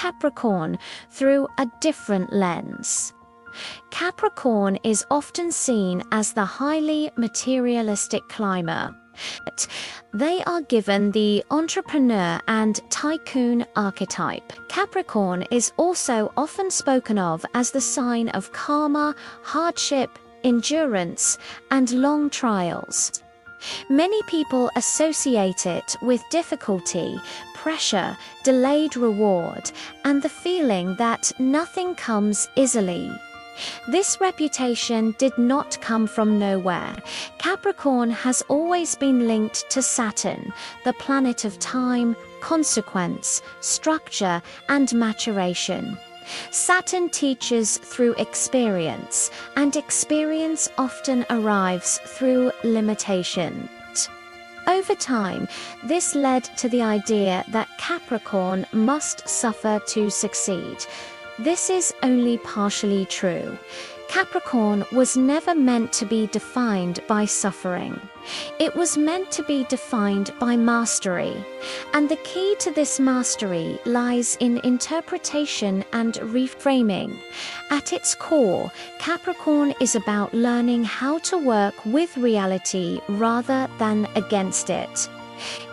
Capricorn through a different lens. Capricorn is often seen as the highly materialistic climber. They are given the entrepreneur and tycoon archetype. Capricorn is also often spoken of as the sign of karma, hardship, endurance, and long trials. Many people associate it with difficulty, pressure, delayed reward, and the feeling that nothing comes easily. This reputation did not come from nowhere. Capricorn has always been linked to Saturn, the planet of time, consequence, structure, and maturation. Saturn teaches through experience, and experience often arrives through limitation. Over time, this led to the idea that Capricorn must suffer to succeed. This is only partially true. Capricorn was never meant to be defined by suffering. It was meant to be defined by mastery. And the key to this mastery lies in interpretation and reframing. At its core, Capricorn is about learning how to work with reality rather than against it.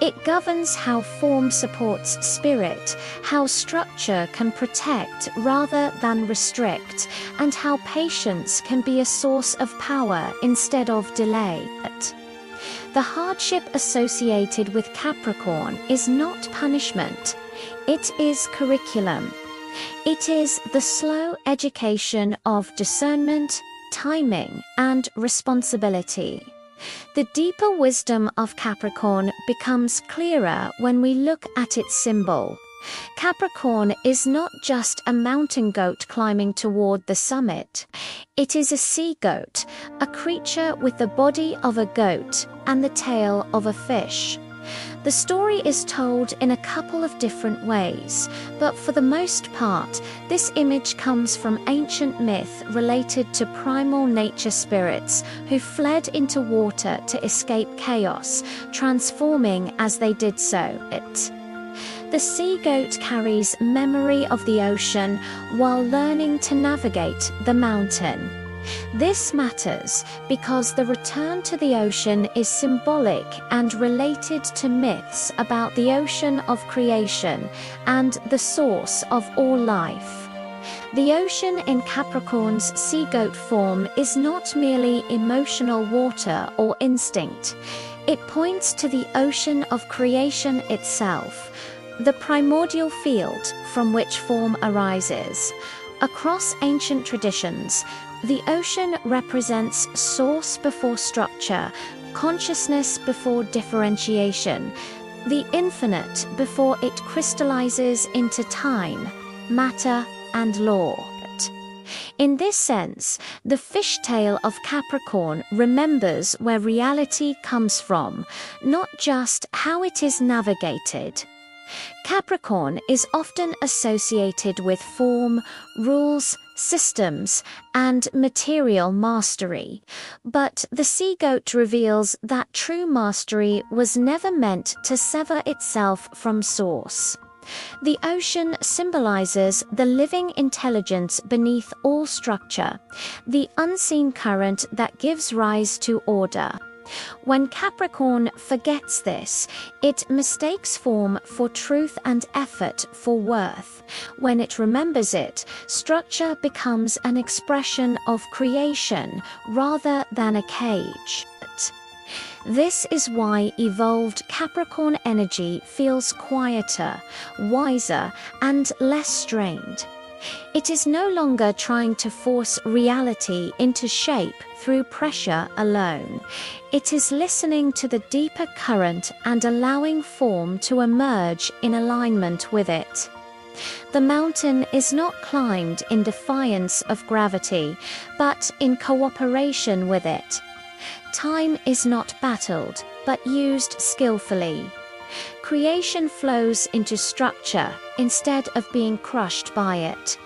It governs how form supports spirit, how structure can protect rather than restrict, and how patience can be a source of power instead of delay. The hardship associated with Capricorn is not punishment, it is curriculum. It is the slow education of discernment, timing, and responsibility. The deeper wisdom of Capricorn becomes clearer when we look at its symbol. Capricorn is not just a mountain goat climbing toward the summit. It is a sea goat, a creature with the body of a goat and the tail of a fish. The story is told in a couple of different ways, but for the most part, this image comes from ancient myth related to primal nature spirits who fled into water to escape chaos, transforming as they did so. The sea goat carries memory of the ocean while learning to navigate the mountain. This matters because the return to the ocean is symbolic and related to myths about the ocean of creation and the source of all life. The ocean in Capricorn's sea goat form is not merely emotional water or instinct. It points to the ocean of creation itself, the primordial field from which form arises. Across ancient traditions, the ocean represents source before structure, consciousness before differentiation, the infinite before it crystallizes into time, matter, and law. In this sense, the fishtail of Capricorn remembers where reality comes from, not just how it is navigated. Capricorn is often associated with form, rules, systems, and material mastery. But the sea goat reveals that true mastery was never meant to sever itself from source. The ocean symbolizes the living intelligence beneath all structure, the unseen current that gives rise to order. When Capricorn forgets this, it mistakes form for truth and effort for worth. When it remembers it, structure becomes an expression of creation rather than a cage. This is why evolved Capricorn energy feels quieter, wiser, and less strained. It is no longer trying to force reality into shape through pressure alone. It is listening to the deeper current and allowing form to emerge in alignment with it. The mountain is not climbed in defiance of gravity, but in cooperation with it. Time is not battled, but used skillfully. Creation flows into structure instead of being crushed by it.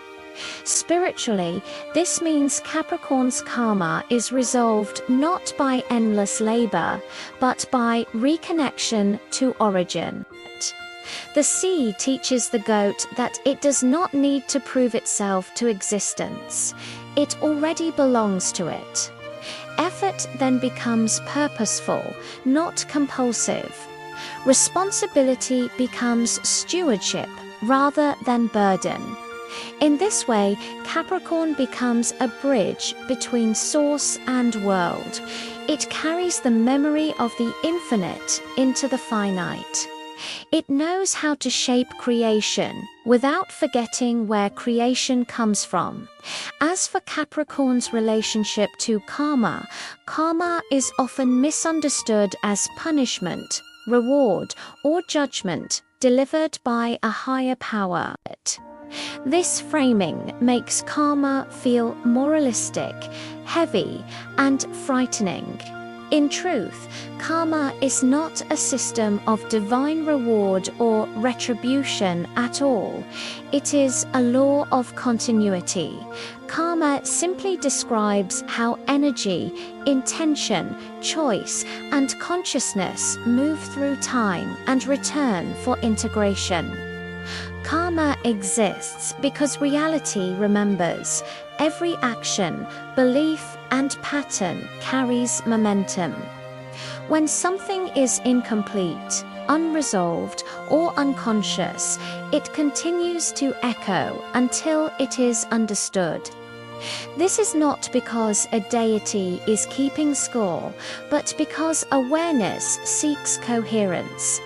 Spiritually, this means Capricorn's karma is resolved not by endless labor, but by reconnection to origin. The sea teaches the goat that it does not need to prove itself to existence. It already belongs to it. Effort then becomes purposeful, not compulsive. Responsibility becomes stewardship rather than burden. In this way, Capricorn becomes a bridge between source and world. It carries the memory of the infinite into the finite. It knows how to shape creation without forgetting where creation comes from. As for Capricorn's relationship to karma, karma is often misunderstood as punishment, reward, or judgment delivered by a higher power. This framing makes karma feel moralistic, heavy, and frightening. In truth, karma is not a system of divine reward or retribution at all. It is a law of continuity. Karma simply describes how energy, intention, choice, and consciousness move through time and return for integration. Karma exists because reality remembers. Every action, belief, and pattern carries momentum. When something is incomplete, unresolved, or unconscious, it continues to echo until it is understood. This is not because a deity is keeping score, but because awareness seeks coherence.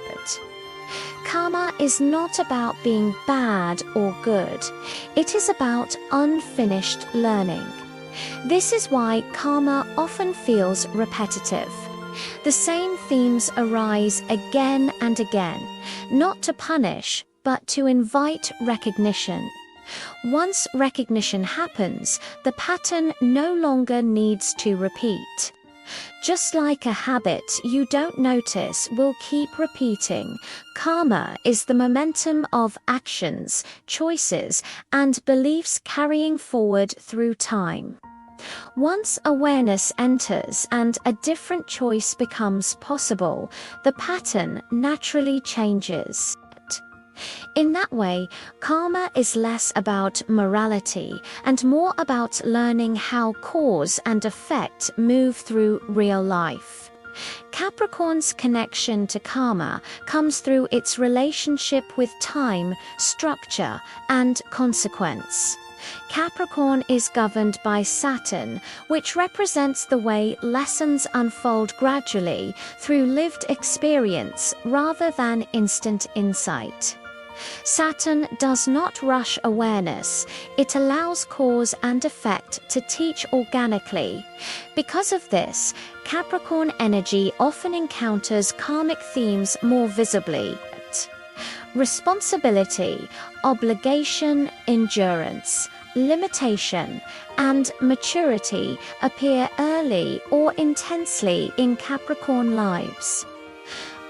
Karma is not about being bad or good. It is about unfinished learning. This is why karma often feels repetitive. The same themes arise again and again, not to punish, but to invite recognition. Once recognition happens, the pattern no longer needs to repeat. Just like a habit you don't notice will keep repeating, karma is the momentum of actions, choices, and beliefs carrying forward through time. Once awareness enters and a different choice becomes possible, the pattern naturally changes. In that way, karma is less about morality and more about learning how cause and effect move through real life. Capricorn's connection to karma comes through its relationship with time, structure, and consequence. Capricorn is governed by Saturn, which represents the way lessons unfold gradually through lived experience rather than instant insight. Saturn does not rush awareness. It allows cause and effect to teach organically. Because of this, Capricorn energy often encounters karmic themes more visibly. Responsibility, obligation, endurance, limitation, and maturity appear early or intensely in Capricorn lives.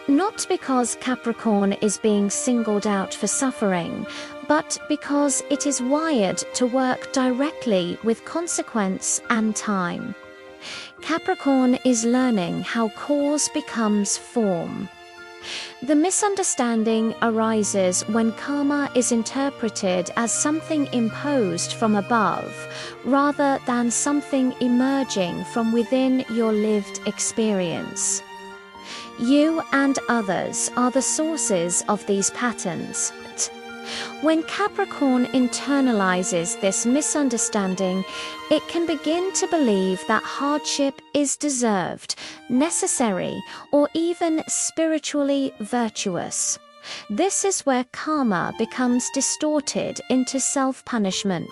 Not because Capricorn is being singled out for suffering, but because it is wired to work directly with consequence and time. Capricorn is learning how cause becomes form. The misunderstanding arises when karma is interpreted as something imposed from above, rather than something emerging from within your lived experience. You and others are the sources of these patterns. When Capricorn internalizes this misunderstanding, it can begin to believe that hardship is deserved, necessary, or even spiritually virtuous. This is where karma becomes distorted into self-punishment.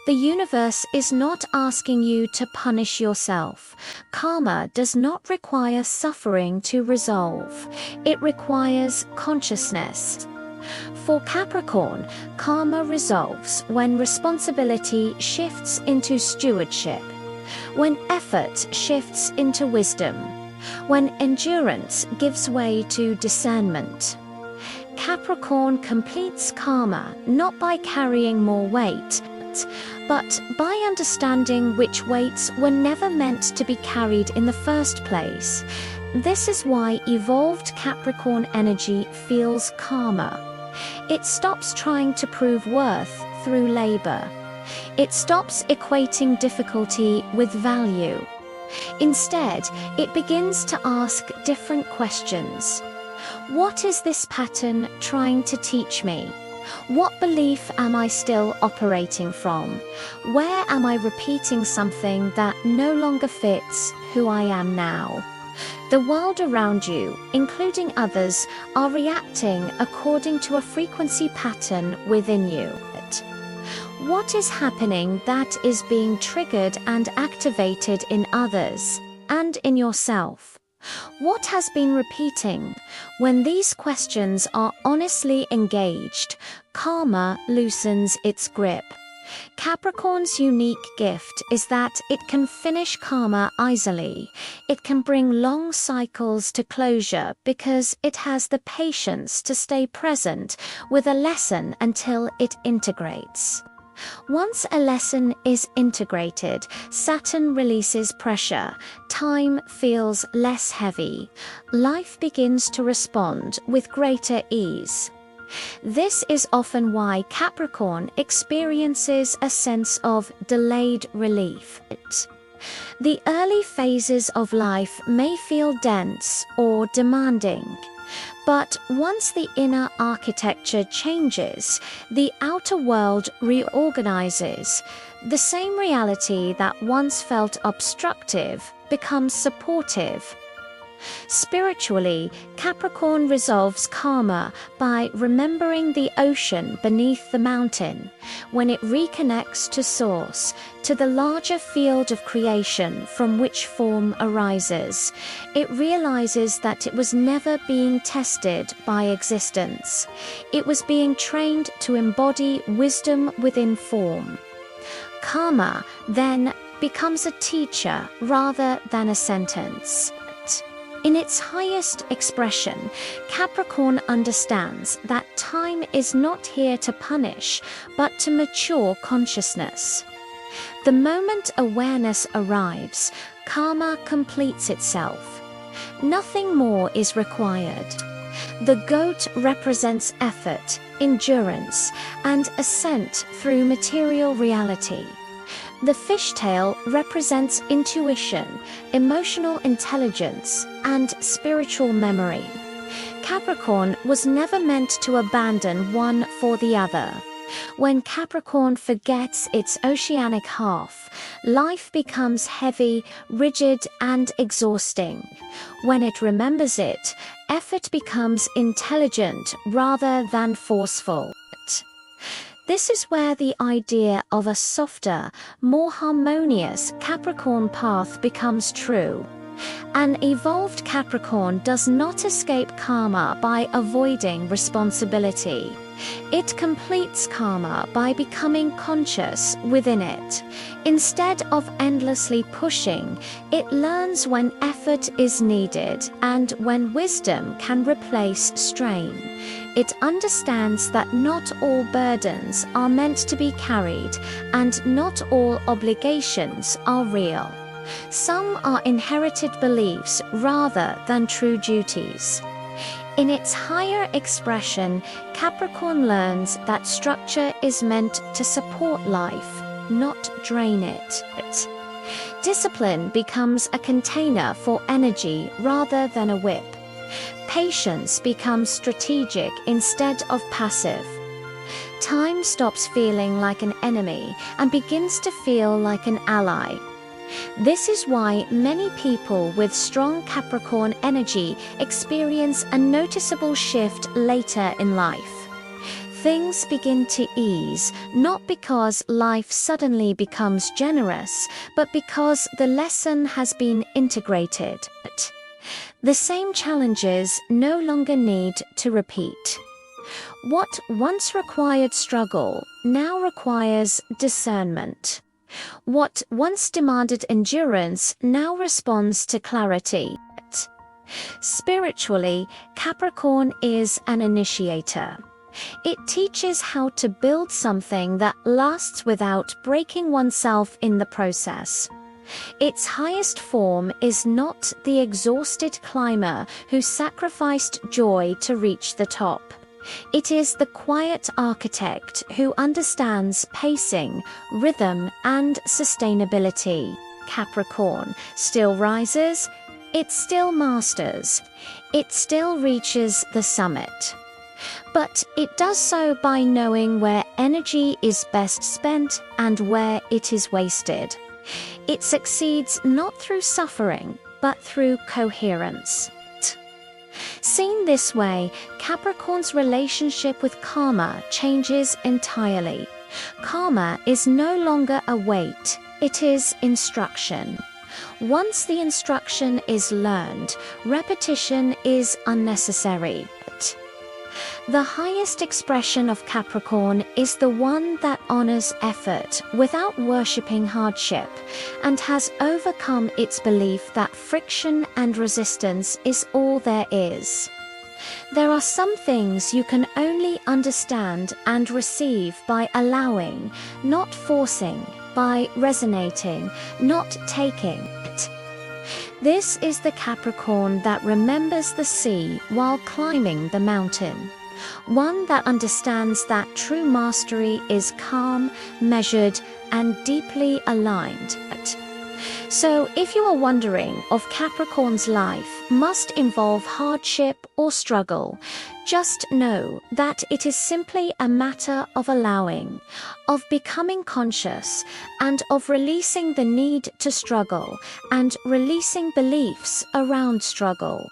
The universe is not asking you to punish yourself. Karma does not require suffering to resolve. It requires consciousness. For Capricorn, karma resolves when responsibility shifts into stewardship, when effort shifts into wisdom, when endurance gives way to discernment. Capricorn completes karma not by carrying more weight, but by understanding which weights were never meant to be carried in the first place. This is why evolved Capricorn energy feels calmer. It stops trying to prove worth through labor. It stops equating difficulty with value. Instead, it begins to ask different questions. What is this pattern trying to teach me? What belief am I still operating from? Where am I repeating something that no longer fits who I am now? The world around you, including others, are reacting according to a frequency pattern within you. What is happening that is being triggered and activated in others and in yourself? What has been repeating? When these questions are honestly engaged, karma loosens its grip. Capricorn's unique gift is that it can finish karma easily. It can bring long cycles to closure because it has the patience to stay present with a lesson until it integrates. Once a lesson is integrated, Saturn releases pressure, time feels less heavy, life begins to respond with greater ease. This is often why Capricorn experiences a sense of delayed relief. The early phases of life may feel dense or demanding. But once the inner architecture changes, the outer world reorganizes. The same reality that once felt obstructive becomes supportive. Spiritually, Capricorn resolves karma by remembering the ocean beneath the mountain. When it reconnects to source, to the larger field of creation from which form arises, it realizes that it was never being tested by existence. It was being trained to embody wisdom within form. Karma, then, becomes a teacher rather than a sentence. In its highest expression, Capricorn understands that time is not here to punish, but to mature consciousness. The moment awareness arrives, karma completes itself. Nothing more is required. The goat represents effort, endurance, and ascent through material reality. The fishtail represents intuition, emotional intelligence, and spiritual memory. Capricorn was never meant to abandon one for the other. When Capricorn forgets its oceanic half, life becomes heavy, rigid, and exhausting. When it remembers it, effort becomes intelligent rather than forceful. This is where the idea of a softer, more harmonious Capricorn path becomes true. An evolved Capricorn does not escape karma by avoiding responsibility. It completes karma by becoming conscious within it. Instead of endlessly pushing, it learns when effort is needed and when wisdom can replace strain. It understands that not all burdens are meant to be carried and not all obligations are real. Some are inherited beliefs rather than true duties. In its higher expression, Capricorn learns that structure is meant to support life, not drain it. Discipline becomes a container for energy rather than a whip. Patience becomes strategic instead of passive. Time stops feeling like an enemy and begins to feel like an ally. This is why many people with strong Capricorn energy experience a noticeable shift later in life. Things begin to ease, not because life suddenly becomes generous, but because the lesson has been integrated. The same challenges no longer need to repeat. What once required struggle now requires discernment. What once demanded endurance now responds to clarity. Spiritually, Capricorn is an initiator. It teaches how to build something that lasts without breaking oneself in the process. Its highest form is not the exhausted climber who sacrificed joy to reach the top. It is the quiet architect who understands pacing, rhythm, and sustainability. Capricorn still rises, it still masters, it still reaches the summit. But it does so by knowing where energy is best spent and where it is wasted. It succeeds not through suffering, but through coherence. Seen this way, Capricorn's relationship with karma changes entirely. Karma is no longer a weight, it is instruction. Once the instruction is learned, repetition is unnecessary. The highest expression of Capricorn is the one that honors effort without worshipping hardship, and has overcome its belief that friction and resistance is all there is. There are some things you can only understand and receive by allowing, not forcing, by resonating, not taking. This is the Capricorn that remembers the sea while climbing the mountain. One that understands that true mastery is calm, measured, and deeply aligned. So, if you are wondering if Capricorn's life must involve hardship or struggle, just know that it is simply a matter of allowing, of becoming conscious, and of releasing the need to struggle, and releasing beliefs around struggle.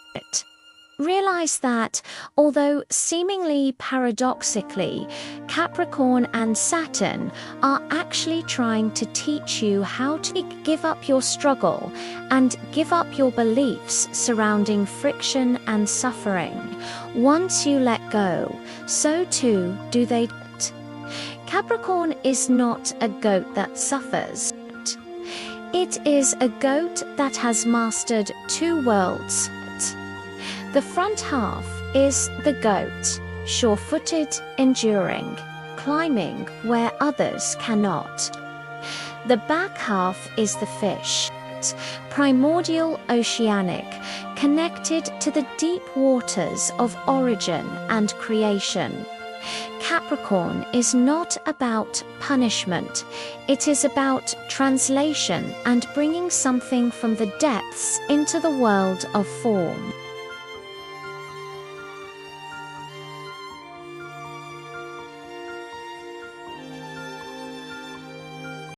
Realize that, although seemingly paradoxically, Capricorn and Saturn are actually trying to teach you how to give up your struggle and give up your beliefs surrounding friction and suffering. Once you let go, so too do they. Capricorn is not a goat that suffers. It is a goat that has mastered two worlds. The front half is the goat, sure-footed, enduring, climbing where others cannot. The back half is the fish, primordial, oceanic, connected to the deep waters of origin and creation. Capricorn is not about punishment, it is about translation and bringing something from the depths into the world of form.